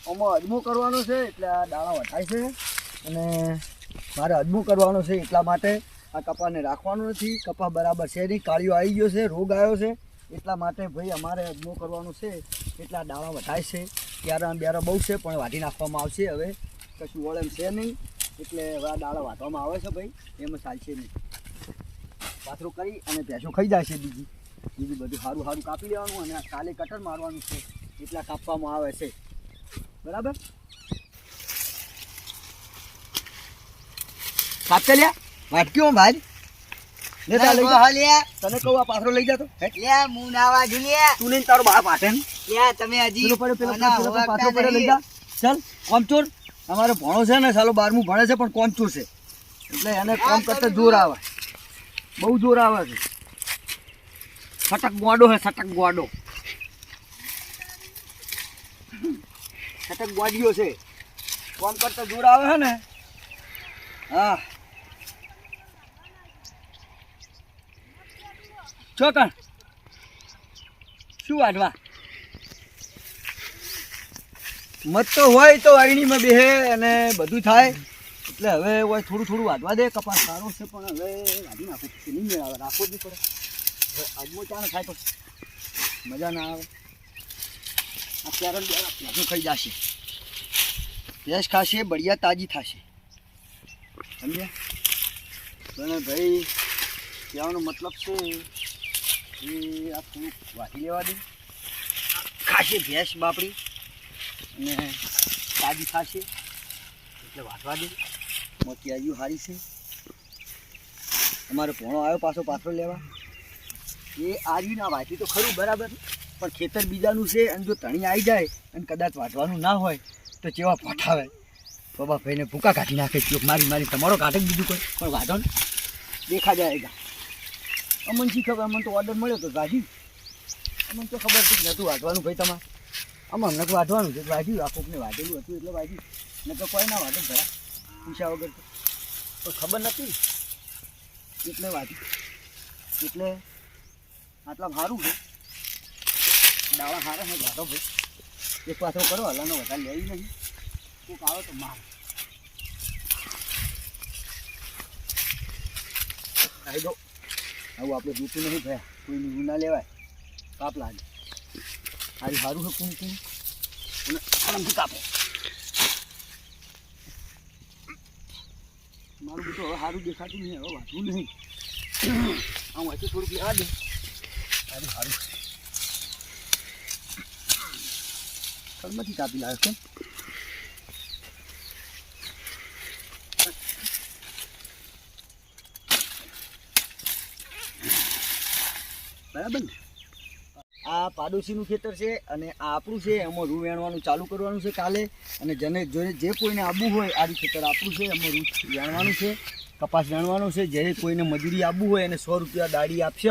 આમાં અજમો કરવાનો છે એટલે આ દાણા વટાય છે અને મારે અજમો કરવાનો છે એટલા માટે આ કપાને રાખવાનું નથી. કપા બરાબર છે નહીં, કાળિયો આવી ગયો છે, રોગ આવ્યો છે, એટલા માટે ભાઈ અમારે અજમો કરવાનો છે. એટલા દાણા વટાય છે, ક્યારા બેરા બહુ છે પણ વાઢી નાખવામાં આવશે. હવે કશું વળે એમ છે નહીં એટલે હવે આ દાણા વાટવામાં આવે છે ભાઈ, એમાં ચાલશે નહીં. પાથરો કરી અને ભેંસો ખાઈ જાય છે. બીજું બધું સારું સારું કાપી લેવાનું અને કાલે કટર મારવાનું છે એટલા કાપવામાં આવે છે. બરાબર કાપતે લ્યા વાટક્યો ભાઈ તને કહું આ પાથરો લઈ જતો હું નાવા જોઈએ તું નહીં તારો બાપ હાટે ને તમે હજી પાથરો પડે લઈ જા. ચાલ કોમચોર અમારે ભણો છે ને સાલો 12મું ભણે છે પણ કોમચોર છે એટલે એને કોમ કરતા જોર આવે, બહુ જોર આવે છે. સટક ગોડો છે, સટક ગોડો, સટક ગોડિયો છે, કોમ કરતા જોર આવે છે ને. હા ચોકણ શું વાટવા મત તો હોય તો વાયણીમાં બેહે અને બધું થાય એટલે હવે હોય થોડું થોડું વાટવા દે. કપાસ સારો છે પણ હવે વાટી નાખો નહીં મેળવે, રાખવો જ નહીં પડે. હવે અજમો ચાને થાય તો મજા ના આવે. આ કેરમ ભેંસો ખાઈ જશે, ભેંસ ખાશે, બળિયા તાજી થશે. સમજ્યા? પણ ભાઈ કહેવાનો મતલબ છે એ આ થોડુંક વાટી લેવા દે. ખાશે ભેંસ બાપડી અને તાજી થશે એટલે વાટવા દે. મોતી આવ્યું સારી છે. અમારો ભણો આવ્યો પાછો પાથરો લેવા, એ આવ્યું ના વાટી તો ખરું બરાબર, પણ ખેતર બીજાનું છે અને જો તણી આવી જાય અને કદાચ વાટવાનું ના હોય તો કેવા ફાટાવે. બાબા ભાઈને ભૂકા કાઢી નાખે ચોક મારી મારી. તમારો કાઢે બીજું કોઈ પણ વાંધો ને દેખા જાય. અમને શી ખબર, અમને તો ઓર્ડર મળ્યો તો વાઢ્યું. અમને તો ખબર હતી નહોતું વાઢવાનું ભાઈ તમારે. અમને તો વાઢવાનું છે, વાઢ્યું. આ કોકને વાઢેલું હતું એટલે વાઢ્યું, ને તો કોઈ ના વાઢે ભરા પૂછ્યા વગર તો ખબર નથી એટલે વાઢ્યું. એટલે આટલા સારું છે, દાવા સારા છે. વાઢો ભાઈ એક પાછો કરો, હલાનો વધારે લેવી નહીં. કોક આવે તો માર આવી દો. આવું આપણે જોતું નહીં ભાઈ, કોઈની ઊં ના લેવાય, કાપ લાગે. સારું સારું છે કું કું અને આરામથી કાપો. મારું બધું હવે સારું દેખાતું નહીં, હવે વાંચવું નહીં. આમ વાંચું થોડુંક લેવા દે. સારું સારું કલમથી કાપી લાવે છે. બરાબર ને? આ પાડોશીનું ખેતર છે અને આ આપણું છે. એમાં રૂ વેણવાનું ચાલુ કરવાનું છે કાલે. અને જે કોઈને આવવું હોય, આ ખેતર આપણું છે, એમાં રૂ વેણવાનું છે, કપાસ વેણવાનું છે. જે કોઈને મજૂરી આવવું હોય એને 100 રૂપિયા દાડી આપશે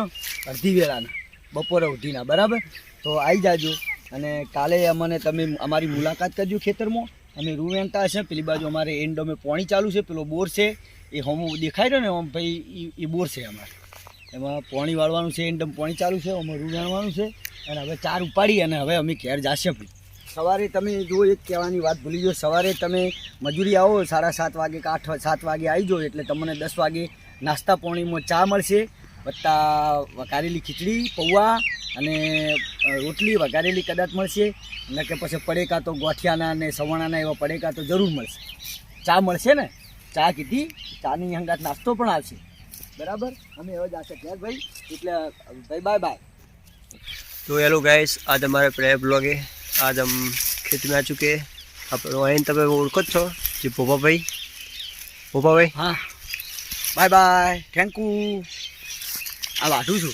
અડધી વેળાના, બપોરે ઉઠીના. બરાબર? તો આવી જાજો અને કાલે અમને તમે અમારી મુલાકાત કરજો ખેતરમાં. અમે રૂ વેણતા હશે. પેલી બાજુ અમારે એન્ડોમે પાણી ચાલુ છે, પેલો બોર છે એ હોમો દેખાય રહ્યો ને આમ ભાઈ, એ બોર છે અમારે. એમાં પાણી વાળવાનું છે, એન્ડમ પાણી ચાલુ છે, એમાં રૂ વેણવાનું છે. અને હવે 4 ઉપાડી અને હવે અમે ઘેર જશે. ભાઈ સવારે તમે જો એક કહેવાની વાત ભૂલી જાઓ, સવારે તમે મજૂરી આવો 7:30 વાગે કે 8-7 વાગે આવી જાઓ એટલે તમને 10 વાગે નાસ્તા પાણીમાં ચા મળશે, વત્તા વઘારેલી ખીચડી, પૌવા અને રોટલી વઘારેલી કદાચ મળશે. અને કે પછી પડેકા તો ગોઠિયાના અને સવાણાના એવા પડેકા તો જરૂર મળશે. ચા મળશે ને? ચા કીધી, ચાની હંગાત નાસ્તો પણ આવશે. બરાબર? અમે હવે જશે ઘેર ભાઈ. એટલે ભાઈ બાય બાय। तो हेलो गाइस, आज हमारे प्रे ब्लॉग है। आज हम खेत में आ चुके हैं। आप वहीं तब ओळखो छो जी भोपा भाई। हाँ बाय बाय, थैंक यू। आ वाटू छू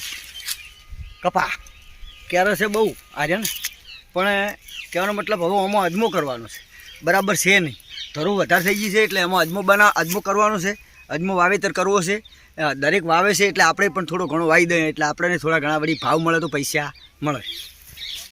कपा क्यारे से बहु आज ने पण कहेવાનો मतलब હવે આમાં અજમો કરવાનો છે। બરાબર છે નહીં, ધરો વધારે થઈ ગઈ છે એટલે એમાં અજમો કરવાનો છે। અજમો વાવેતર કરવો છે। દરેક વાવે છે એટલે આપણે પણ થોડો ઘણો વાવી દઈએ એટલે આપણને થોડા ઘણા વળી ભાવ મળે તો પૈસા મળે।